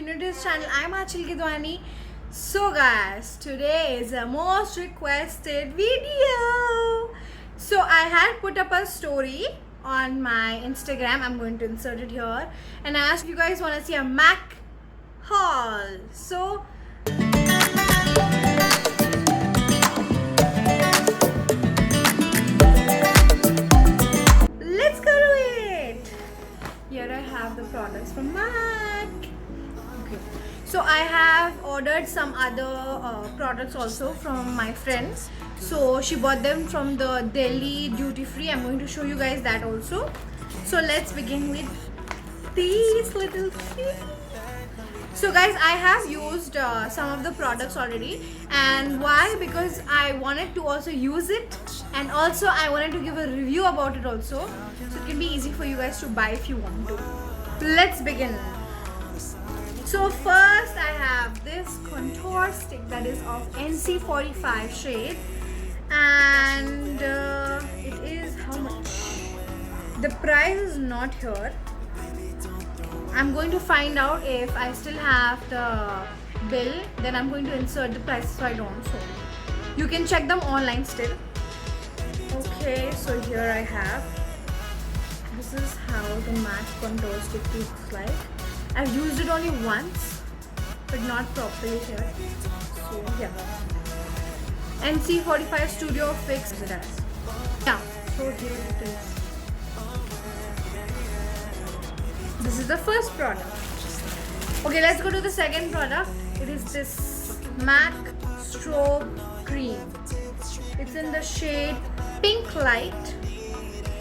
you're new to this channel, I'm Achal Gidwani. So guys, today is a most requested video. So I had put up a story on my Instagram. I'm going to insert it here. And I asked if you guys want to see a Mac haul. So let's go to it. Here I have the products from Mac. Okay. So I have ordered some other products also from my friends. So she bought them from the Delhi duty free. I'm going to show you guys that also. So let's begin with these little things. So guys, I have used some of the products already, and why? Because I wanted to also use it, and also I wanted to give a review about it also, so it can be easy for you guys to buy if you want to. Let's begin. So first I have this contour stick that is of NC45 shade, and it is how much? The price is not here. I'm going to find out if I still have the bill, then I'm going to insert the prices so I don't. So you can check them online still. Okay, so here I have. This is how the matte contour stick looks like. I've used it only once, but not properly here. So yeah. NC45 Studio Fix it as. Yeah, so here it is. This is the first product. Okay, let's go to the second product. It is this MAC Strobe Cream. It's in the shade Pink Light.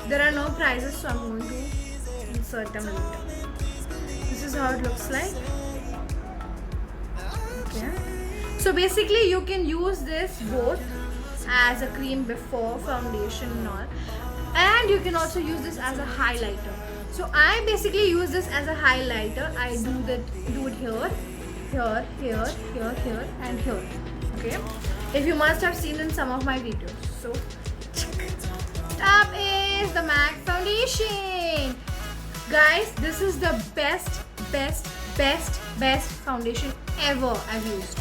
There are no prices, so I'm going to insert them later. This is how it looks like. Okay. So basically you can use this both as a cream before foundation and all. And you can also use this as a highlighter. So I basically use this as a highlighter. I do it here, here, here, here, here, and here. Okay. If you must have seen in some of my videos. So top is the MAC foundation. Guys, this is the best foundation ever I've used.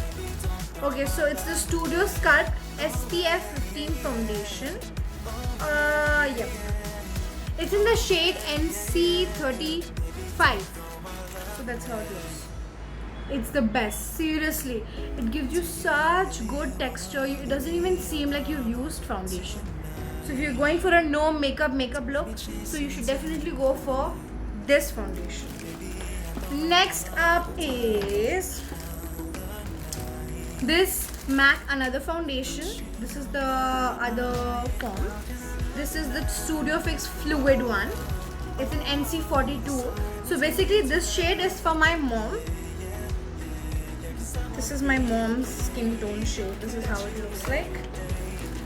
Okay, so it's the Studio Sculpt SPF 15 foundation. Yep. It's in the shade NC35. So that's how it looks. It's the best. Seriously. It gives you such good texture. It doesn't even seem like you've used foundation. So if you're going for a no makeup look, so you should definitely go for this foundation. Next up is this MAC another foundation. This is the other form. This is the Studio Fix Fluid one. It's an NC42. So basically this shade is for my mom. This is my mom's skin tone shade. This is how it looks like.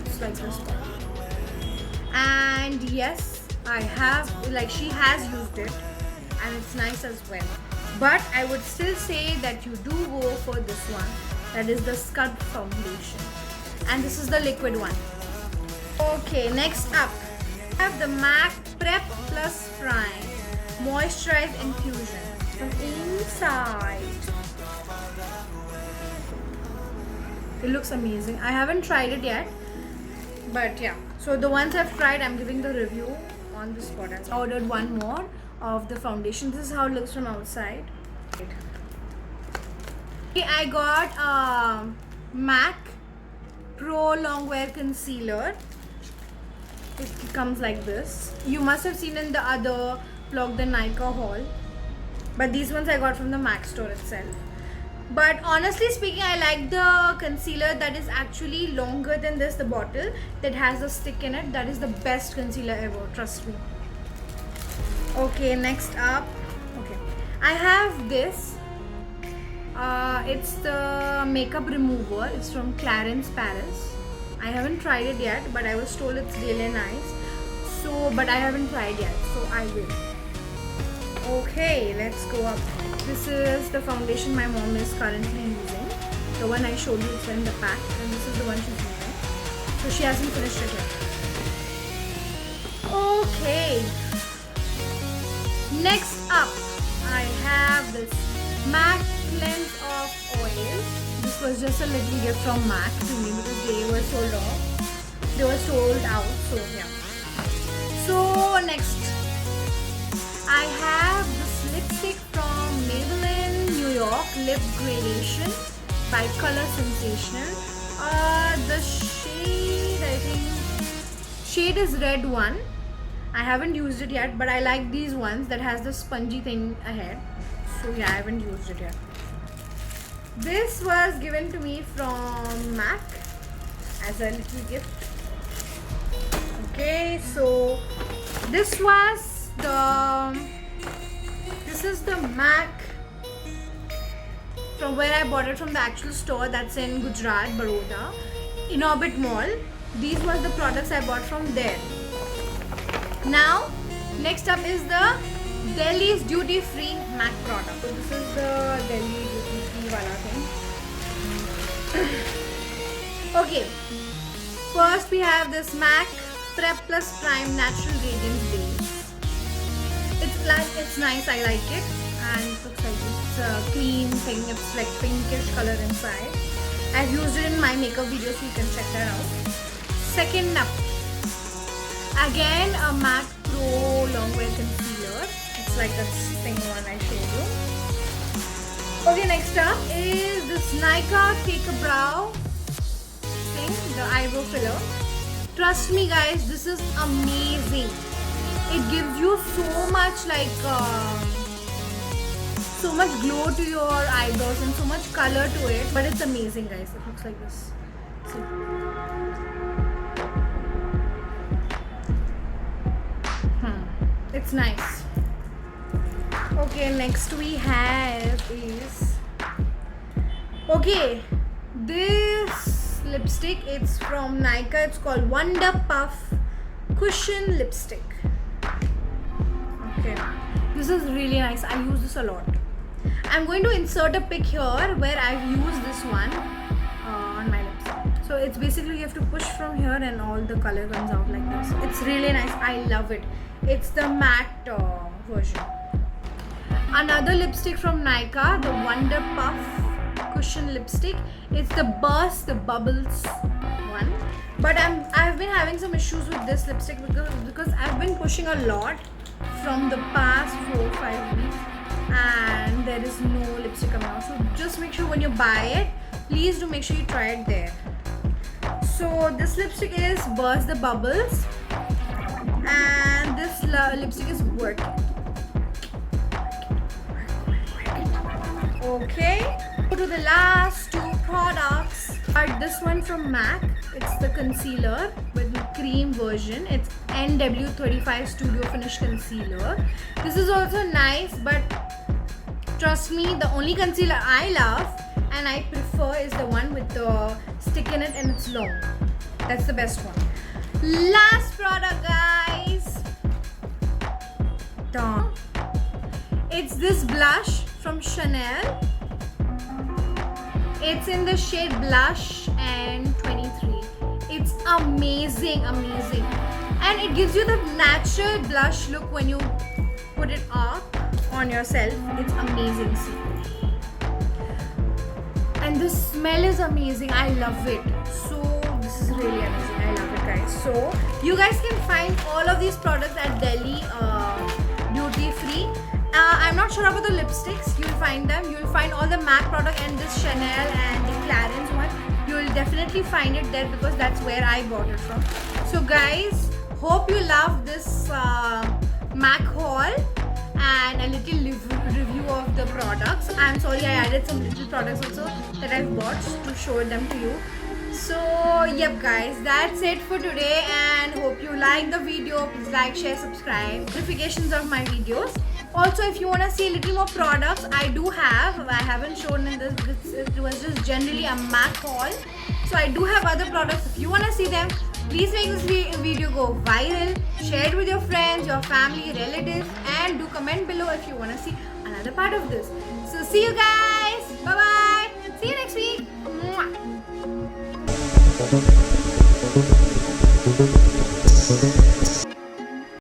It's like this one. And yes, I have, like, she has used it and it's nice as well. But I would still say that you do go for this one. That is the Sculpt foundation. And this is the liquid one. Okay, next up, I have the MAC Prep Plus Prime Moisturize Infusion from inside. It looks amazing. I haven't tried it yet, but yeah. So the ones I've tried, I'm giving the review on this product. I ordered one more of the foundation. This is how it looks from outside. I got MAC Pro Longwear Concealer. It comes like this. You must have seen in the other vlog the Nykaa haul, but these ones I got from the MAC store itself. But honestly speaking, I like the concealer that is actually longer than this, the bottle that has a stick in it. That is the best concealer ever, trust me. Okay, next up, okay, I have this. It's the makeup remover. It's from Clarins Paris. I haven't tried it yet, but I was told it's really nice. So, but I haven't tried yet, so I will. Okay, let's go up. This is the foundation my mom is currently using. The one I showed you, it's in the pack, and this is the one she's using. So she hasn't finished it yet. Okay. Next up, I have this MAC length of oil. This was just a little gift from MAC to me because they were sold off. They were sold out, so yeah. So next, I have this lipstick from Maybelline New York Lip Gradation by Color Sensational. The shade, I think, shade is red one. I haven't used it yet, but I like these ones that has the spongy thing ahead. So yeah, I haven't used it yet. This was given to me from MAC as a little gift. Okay, so this is the MAC from where I bought it from the actual store that's in Gujarat, Baroda, in Orbit Mall. These were the products I bought from there. Now, next up is the Delhi's duty free MAC product. So this is the Delhi duty free wala thing. Okay, first we have this MAC Prep Plus Prime Natural Radiance Base. It's nice, I like it, and it looks like it's a cream thing. It's like pinkish color inside. I've used it in my makeup video, so you can check that out. Second up, again a MAC Pro Longwear Concealer. It's like that thing one I showed you. Okay, next up is this Nykaa Take a Brow thing, the eyebrow filler. Trust me guys, this is amazing. It gives you so much so much glow to your eyebrows and so much color to it, but it's amazing guys. It looks like this. See. It's nice. Okay, next we have is, okay, this lipstick, it's from Nykaa. It's called Wonder Puff Cushion Lipstick. Okay, this is really nice. I use this a lot. I'm going to insert a pic here where I've used this one on my lips. So it's basically you have to push from here and all the color comes out like this. It's really nice. I love it. It's the matte version. Another lipstick from Nykaa, the Wonder Puff Cushion Lipstick. It's the Burst the Bubbles one. But I've been having some issues with this lipstick because I've been pushing a lot from the past 4-5 weeks and there is no lipstick coming out. So just make sure when you buy it, please do make sure you try it there. So this lipstick is Burst the Bubbles and this lipstick is working. Okay, go to the last two products. This one from MAC, it's the concealer with the cream version. It's NW35 Studio Finish Concealer. This is also nice, but trust me, the only concealer I love and I prefer is the one with the stick in it and it's long. That's the best one. Last product guys. Done. It's this blush from Chanel. It's in the shade Blush and 23. It's amazing, amazing. And it gives you the natural blush look when you put it on yourself. It's amazing, see. And the smell is amazing. I love it. So this is really amazing. I love it guys. So you guys can find all of these products at Delhi duty free. I'm not sure about the lipsticks. You'll find them. You'll find all the MAC product and this Chanel and the Clarins one. You'll definitely find it there because that's where I got it from. So guys, hope you love this MAC haul and a little review of the products. I'm sorry I added some little products also that I've bought to show them to you. So yep guys, that's it for today and hope you like the video. Please like, share, subscribe, notifications of my videos. Also, if you want to see a little more products, I do have. I haven't shown in this. It was just generally a MAC haul. So I do have other products. If you want to see them, please make this video go viral. Share it with your friends, your family, relatives, and do comment below if you want to see another part of this. So see you guys. Bye bye. See you next week. Mwah.